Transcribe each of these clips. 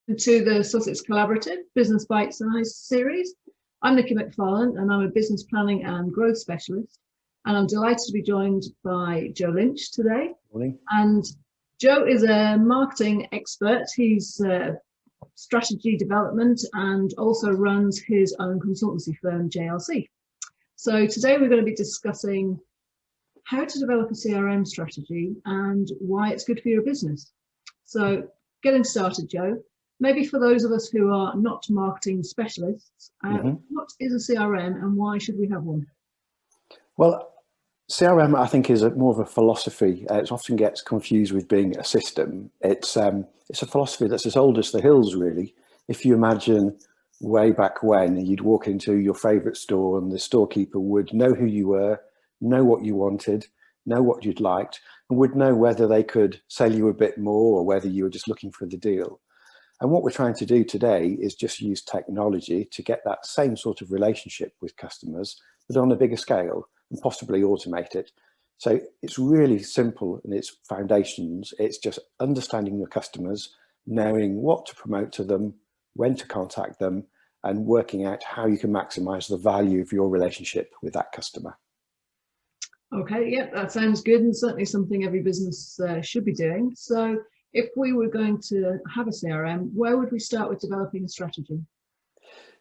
To the Sussex Collaborative Business Bite-Size series. I'm Nicky McFarlane and I'm a business planning and growth specialist. And I'm delighted to be joined by Joe Lynch today. Morning. And Joe is a marketing expert. He's strategy development and also runs his own consultancy firm, JLC. So today we're going to be discussing how to develop a CRM strategy and why it's good for your business. So getting started, Joe. Maybe for those of us who are not marketing specialists, what is a CRM and why should we have one? Well, CRM, I think, is more of a philosophy. It often gets confused with being a system. It's a philosophy that's as old as the hills, really. If you imagine way back when you'd walk into your favourite store and the storekeeper would know who you were, know what you wanted, know what you'd liked, and would know whether they could sell you a bit more or whether you were just looking for the deal. And what we're trying to do today is just use technology to get that same sort of relationship with customers, but on a bigger scale and possibly automate it. So it's really simple in its foundations. It's just understanding your customers, knowing what to promote to them, when to contact them, and working out how you can maximize the value of your relationship with that customer. Okay, yeah, that sounds good and certainly something every business should be doing. So if we were going to have a CRM, where would we start with developing a strategy?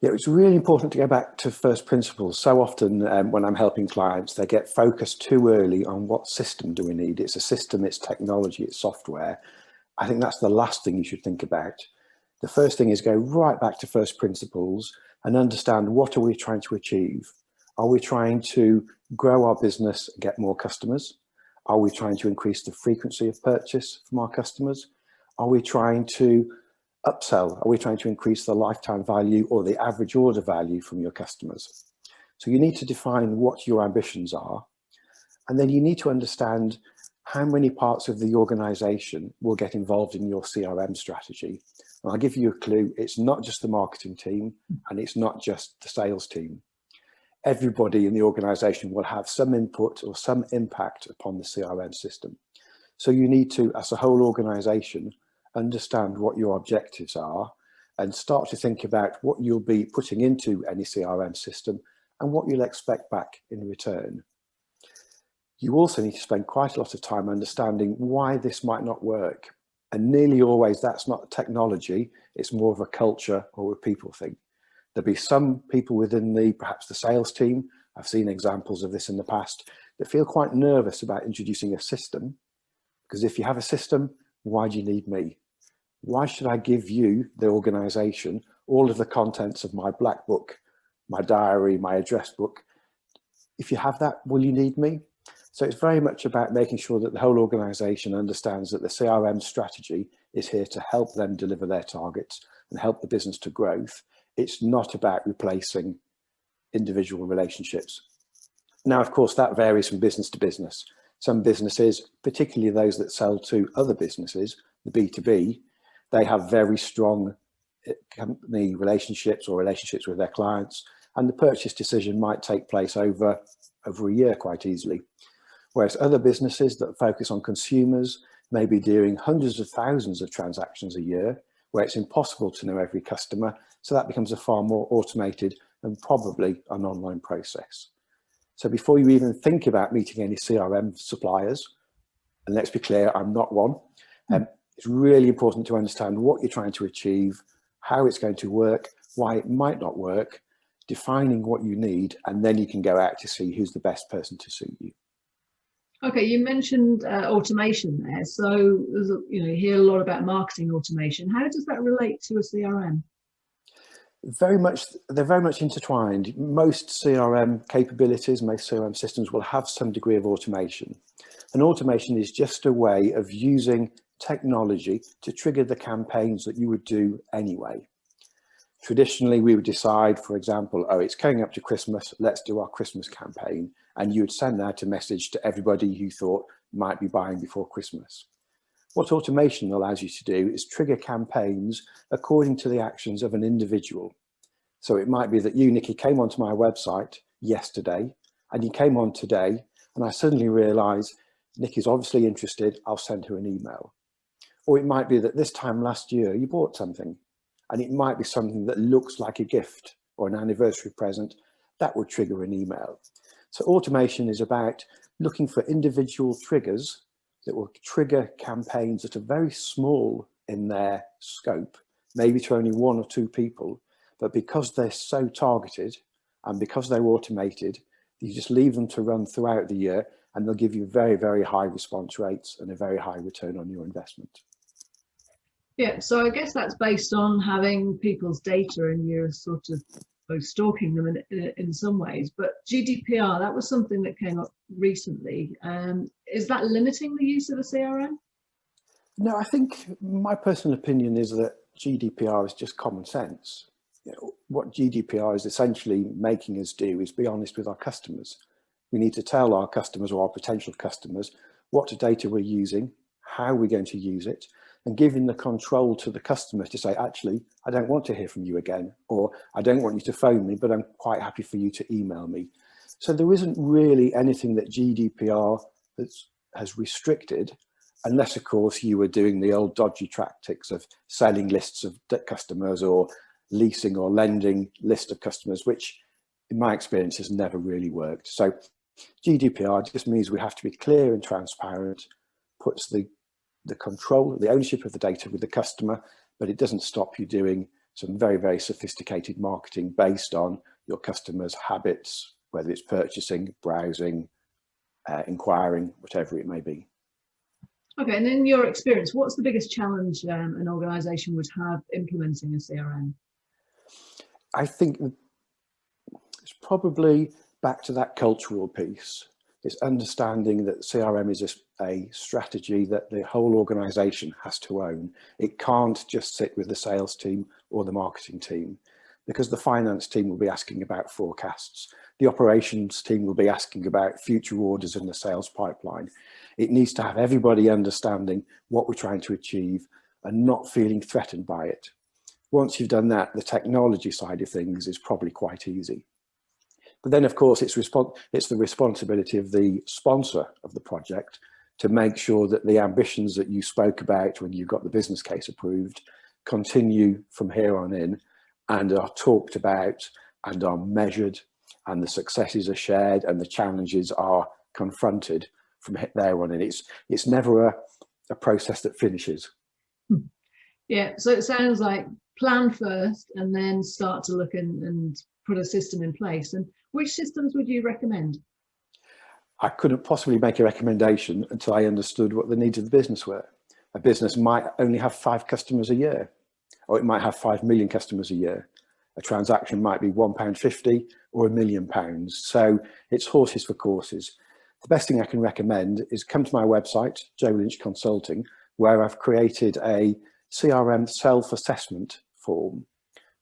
Yeah, it's really important to go back to first principles. So often when I'm helping clients, they get focused too early on what system do we need. It's a system, it's technology, it's software. I think that's the last thing you should think about. The first thing is go right back to first principles and understand, what are we trying to achieve? Are we trying to grow our business and get more customers? Are we trying to increase the frequency of purchase from our customers? Are we trying to upsell? Are we trying to increase the lifetime value or the average order value from your customers? So you need to define what your ambitions are. And then you need to understand how many parts of the organization will get involved in your CRM strategy. And I'll give you a clue. It's not just the marketing team and it's not just the sales team. Everybody in the organization will have some input or some impact upon the CRM system. So you need to, as a whole organization, understand what your objectives are and start to think about what you'll be putting into any CRM system and what you'll expect back in return. You also need to spend quite a lot of time understanding why this might not work. And nearly always that's not technology, it's more of a culture or a people thing. There'll be some people within perhaps the sales team, I've seen examples of this in the past, that feel quite nervous about introducing a system. Because if you have a system, why do you need me? Why should I give you, the organization, all of the contents of my black book, my diary, my address book? If you have that, will you need me? So it's very much about making sure that the whole organization understands that the CRM strategy is here to help them deliver their targets and help the business to growth. It's not about replacing individual relationships. Now, of course, that varies from business to business. Some businesses, particularly those that sell to other businesses, the B2B, they have very strong company relationships or relationships with their clients, and the purchase decision might take place over a year quite easily. Whereas other businesses that focus on consumers may be doing hundreds of thousands of transactions a year, where it's impossible to know every customer. So that becomes a far more automated and probably an online process. So before you even think about meeting any CRM suppliers, and let's be clear, I'm not one, it's really important to understand what you're trying to achieve, how it's going to work, why it might not work, defining what you need, and then you can go out to see who's the best person to suit you. Okay, you mentioned automation there. So you hear a lot about marketing automation. How does that relate to a CRM? They're very much intertwined. Most CRM capabilities, most CRM systems will have some degree of automation. And automation is just a way of using technology to trigger the campaigns that you would do anyway. Traditionally, we would decide, for example, oh, it's coming up to Christmas, let's do our Christmas campaign. And you would send out a message to everybody you thought might be buying before Christmas. What automation allows you to do is trigger campaigns according to the actions of an individual. So it might be that you, Nicky, came onto my website yesterday and you came on today and I suddenly realised Nicky's obviously interested, I'll send her an email. Or it might be that this time last year you bought something and it might be something that looks like a gift or an anniversary present, that would trigger an email. So automation is about looking for individual triggers that will trigger campaigns that are very small in their scope, maybe to only 1 or 2 people, but because they're so targeted and because they're automated, you just leave them to run throughout the year and they'll give you very, very high response rates and a very high return on your investment. Yeah, so I guess that's based on having people's data and you're sort of both stalking them in some ways. But GDPR, that was something that came up recently. Is that limiting the use of a CRM? No, I think my personal opinion is that GDPR is just common sense. What GDPR is essentially making us do is be honest with our customers. We need to tell our customers or our potential customers what data we're using, how we're going to use it, and giving the control to the customer to say, actually, I don't want to hear from you again, or I don't want you to phone me, but I'm quite happy for you to email me. So there isn't really anything that GDPR has restricted, unless, of course, you were doing the old dodgy tactics of selling lists of customers or leasing or lending list of customers, which in my experience has never really worked. So GDPR just means we have to be clear and transparent, puts the control, the ownership of the data with the customer, but it doesn't stop you doing some very, very sophisticated marketing based on your customers' habits, whether it's purchasing, browsing, inquiring, whatever it may be. Okay, and in your experience, what's the biggest challenge an organisation would have implementing a CRM? I think it's probably back to that cultural piece. It's understanding that CRM is a strategy that the whole organisation has to own. It can't just sit with the sales team or the marketing team, because the finance team will be asking about forecasts. The operations team will be asking about future orders in the sales pipeline. It needs to have everybody understanding what we're trying to achieve and not feeling threatened by it. Once you've done that, the technology side of things is probably quite easy. But then, of course, it's the responsibility of the sponsor of the project to make sure that the ambitions that you spoke about when you got the business case approved continue from here on in and are talked about and are measured, and the successes are shared and the challenges are confronted from there on in. It's never a process that finishes. Yeah, so it sounds like plan first and then start to look and put a system in place. And which systems would you recommend? I couldn't possibly make a recommendation until I understood what the needs of the business were. A business might only have 5 customers a year, or it might have 5 million customers a year. A transaction might be £1.50 or £1 million. So it's horses for courses. The best thing I can recommend is come to my website, Joe Lynch Consulting, where I've created a CRM self-assessment form.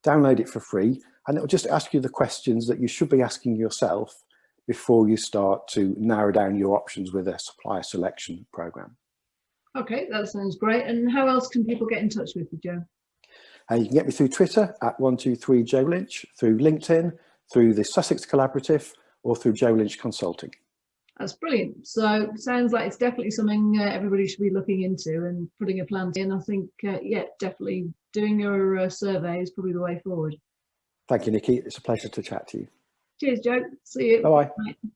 Download it for free, and it will just ask you the questions that you should be asking yourself before you start to narrow down your options with a supplier selection program. Okay, that sounds great. And how else can people get in touch with you, Joe? You can get me through Twitter at 123Joe Lynch, through LinkedIn, through the Sussex Collaborative, or through Joe Lynch Consulting. That's brilliant. So sounds like it's definitely something everybody should be looking into and putting a plan in. I think, yeah, definitely doing your survey is probably the way forward. Thank you, Nicky. It's a pleasure to chat to you. Cheers, Joe. See you. Bye-bye. Bye.